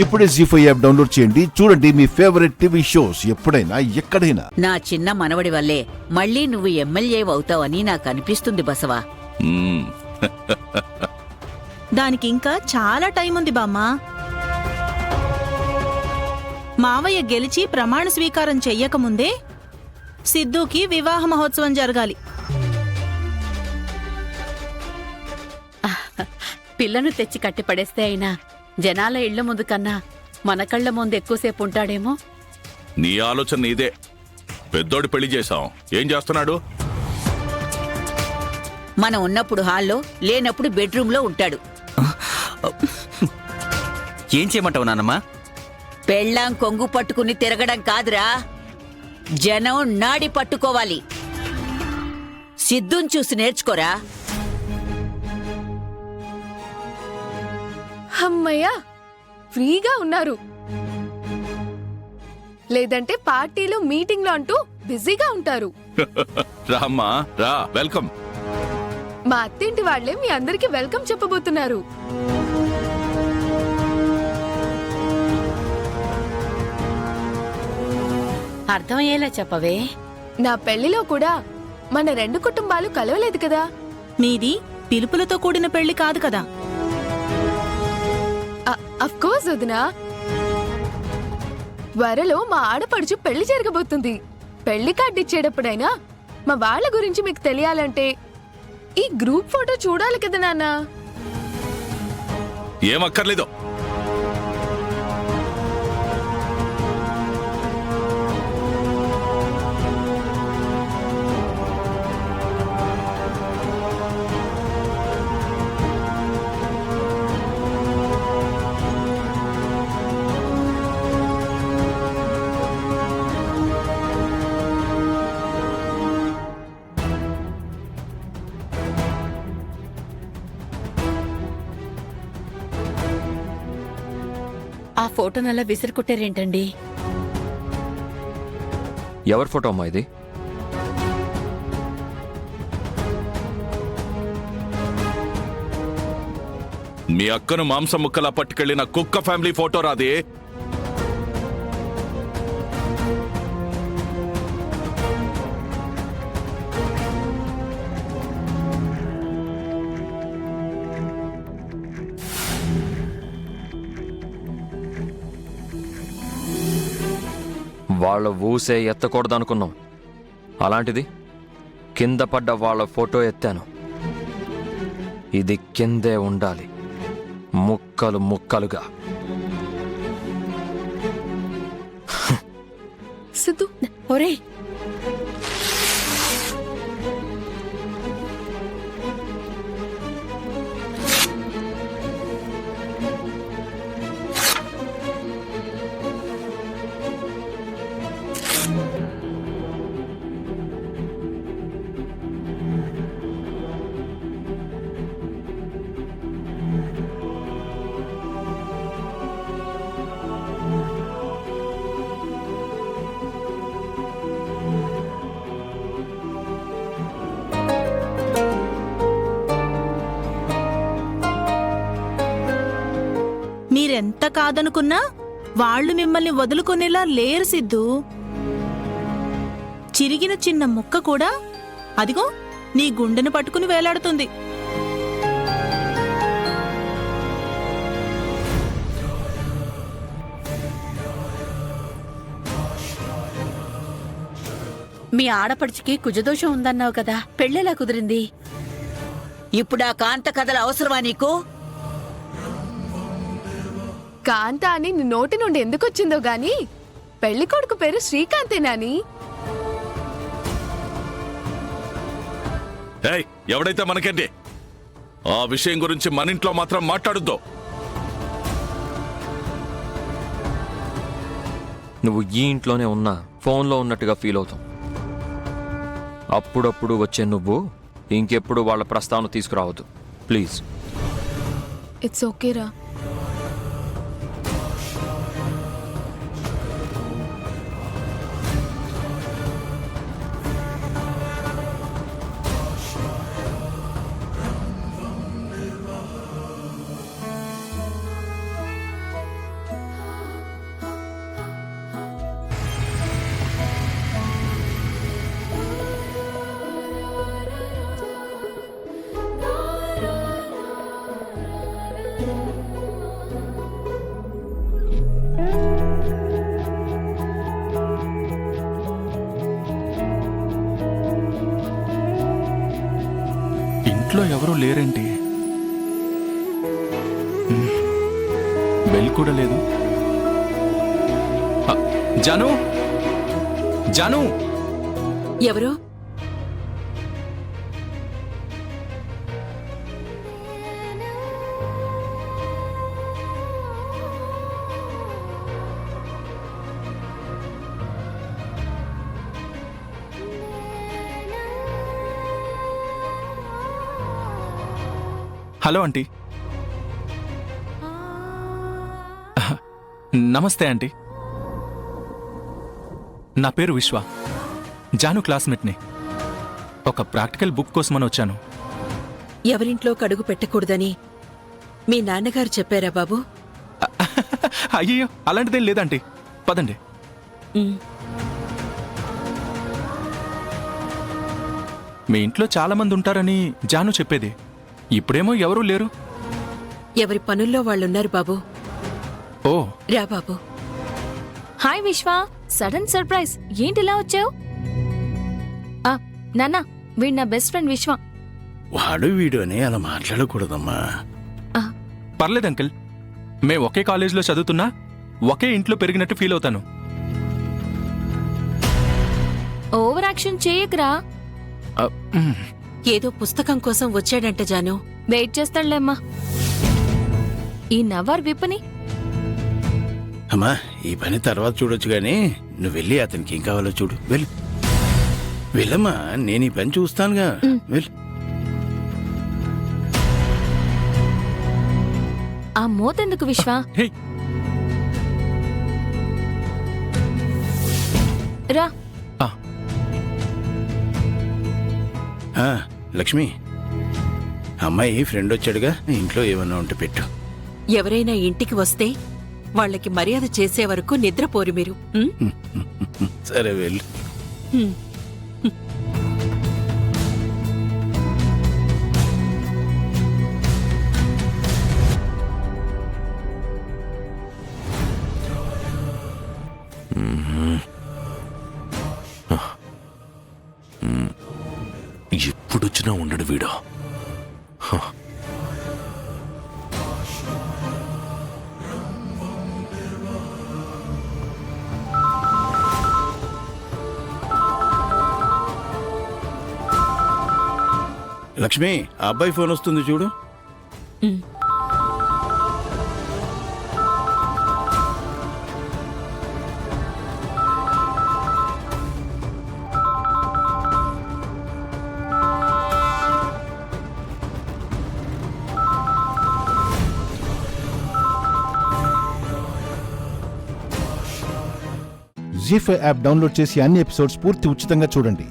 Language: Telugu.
ఇప్పుడే జీ5 యాప్ డౌన్లోడ్ చేయండి. చూడండి మీ ఫేవరెట్ టీవీ షోస్ ఎప్పుడైనా ఎక్కడైనా. నా చిన్న మనవడి వల్లే మళ్ళీ నువ్వు ఎమ్మెల్యే అవుతావని నాకు అనిపిస్తుంది బసవా. దానికి ఇంకా చాలా టైం ఉంది బామ్మా. మావయ్య గెలిచి ప్రమాణ స్వీకారం చెయ్యకముందే సిద్ధుకి వివాహ మహోత్సవం జరగాలి. పిల్లను తెచ్చి కట్టిపడేస్తే అయినా జనాల ఇళ్ల ముందు కన్నా మన కళ్ల ముందు ఎక్కువసేపు ఉంటాడేమో. నీ ఆలోచన నీదే. పెద్దోడి పెళ్లి చేశాం, ఏం చేస్తున్నాడు? మనం ఉన్నప్పుడు హాల్లో, లేనప్పుడు బెడ్రూమ్లో ఉంటాడు. ఏం చేయమంటావు నాన్నమ్మా? పెళ్ళాం కొంగు పట్టుకుని తిరగడం కాదురా, జనం నాడి పట్టుకోవాలి. సిద్ధుని చూసి నేర్చుకోరా. అమ్మయ్యా, ఫ్రీగా ఉన్నారు. లేదంటే పార్టీలు మీటింగ్లు అంటూ బిజీగా ఉంటారు. రామ్మా రా, వెల్కమ్. మా అత్తింటి వాళ్లే మీ అందరికి వెల్కమ్ చెప్పబోతున్నారు. అర్థమయ్యేలా చెప్పవే. నా పెళ్లిలో కూడా మన రెండు కుటుంబాలు కలవలేదు కదా. మీది పిలుపులతో కూడిన పెళ్లి కాదు కదా. అఫ్ కోర్స్ వదినా, త్వరలో మా ఆడపడుచు పెళ్లి జరగబోతుంది. పెళ్లి కార్డు ఇచ్చేటప్పుడైనా మా వాళ్ళ గురించి మీకు తెలియాలంటే ఈ గ్రూప్ ఫోటో చూడాలి కదా నాన్న. ఏమక్కర్లేదు. ఆ ఫోటోనల్లా విసిరుకుట్టారేంటండి? ఎవరి ఫోటో అమ్మా ఇది? మీ అక్కను మాంసం ముక్కలా పట్టుకెళ్లిన కుక్క ఫ్యామిలీ ఫోటో రాదే. వాళ్ళ ఊసే ఎత్తకూడదనుకున్నాం, అలాంటిది కింద పడ్డ వాళ్ళ ఫోటో ఎత్తాను. ఇది కిందే ఉండాలి, ముక్కలు ముక్కలుగా. సిద్ధు, ఒరే, మీరెంత కాదనుకున్నా వాళ్ళు మిమ్మల్ని వదులుకునేలా లేరు సిద్ధు. చిరిగిన చిన్న ముక్క కూడా అదిగో నీ గుండెను పట్టుకుని వేలాడుతుంది. మీ ఆడపడిచికి కుజదోషం ఉందన్నావు కదా, పెళ్ళెలా కుదిరింది? ఇప్పుడా కాంత కథలు అవసరమా నీకు? కాంత అని నీ నోటి నుండి ఎందుకొచ్చిందో గాని పెళ్లి కొడుకు పేరు శ్రీకాంతేనాని. ఏయ్, ఎవడైతే మనకేంటి? ఆ విషయం గురించి మన ఇంట్లో మాత్రం మాట్లాడుద్దో. నువ్వు ఈ ఇంట్లోనే ఉన్నా ఫోన్లో ఉన్నట్టుగా ఫీల్ అవుతాం. అప్పుడప్పుడు వచ్చే నువ్వు ఇంకెప్పుడు వాళ్ళ ప్రస్తావన తీసుకురావద్దు ప్లీజ్. ఇట్స్ ఓకేరా. ఇంట్లో ఎవరూ లేరేంటి? బెల్ కూడా లేదు. జాను, జాను, ఎవరు? Hello aunty. నమస్తే ఆంటీ. నా పేరు విశ్వ, జాను క్లాస్మేట్ని. ఒక ప్రాక్టికల్ బుక్ కోసమని వచ్చాను. ఎవరింట్లో కడుగు పెట్టకూడదని మీ నాన్నగారు చెప్పారా బాబు? అయ్యో, అలాంటిదేం లేదంటీ. పదండి. మీ ఇంట్లో చాలా మంది ఉంటారని జాను చెప్పేది. ఇప్పుడేమో ఎవరూ లేరు. ఎవరి పనుల్లో వాళ్ళున్నారు బాబు. ఓ, రా బాబు. హాయ్ విశ్వ, సడన్ సర్ప్రైజ్. ఏంటి ఇలా వచ్చావు? నాన్న, వీడు నా బెస్ట్ ఫ్రెండ్ విశ్వ. వాడు వీడు అని అలా మాట్లాడకూడదమ్మా. పర్లేదు అంకిల్. మేం ఒకే కాలేజీలో చదువుతున్నా ఒకే ఇంట్లో పెరిగినట్టు ఫీల్ అవుతాను. ఓవర్ యాక్షన్ చేయకురా. ఏదో పుస్తకం కోసం వచ్చాడంట జాను. వెయిట్ చేస్తాడులేమ్మా. ఈ నవ్వారు విప్పని. అమ్మా, ఈ పని తర్వాత చూడొచ్చు గానీ నువ్వు వెళ్ళి అతనికి ఏం కావాలో చూడు. వెళ్ళు, వెళ్ళమ్మా, నేను ఈ పని చూస్తానుగా. వెళ్ళు. ఆ మోతెందుకు విశ్వ? హే, రా. లక్ష్మి, అమ్మాయి ఫ్రెండ్ వచ్చాడుగా, ఇంట్లో ఏమన్నా ఉంటే పెట్టు. ఎవరైనా ఇంటికి వస్తే వాళ్ళకి మర్యాద చేసే వరకు నిద్రపోరు మీరు. సరే వెళ్ళు. ఎప్పుడొచ్చినా ఉండడు వీడు. లక్ష్మి, ఆ అబ్బాయి ఫోన్ వస్తుంది చూడు. జీ5 యాప్ డౌన్లోడ్ చేసి అన్ని ఎపిసోడ్స్ పూర్తి ఉచితంగా చూడండి.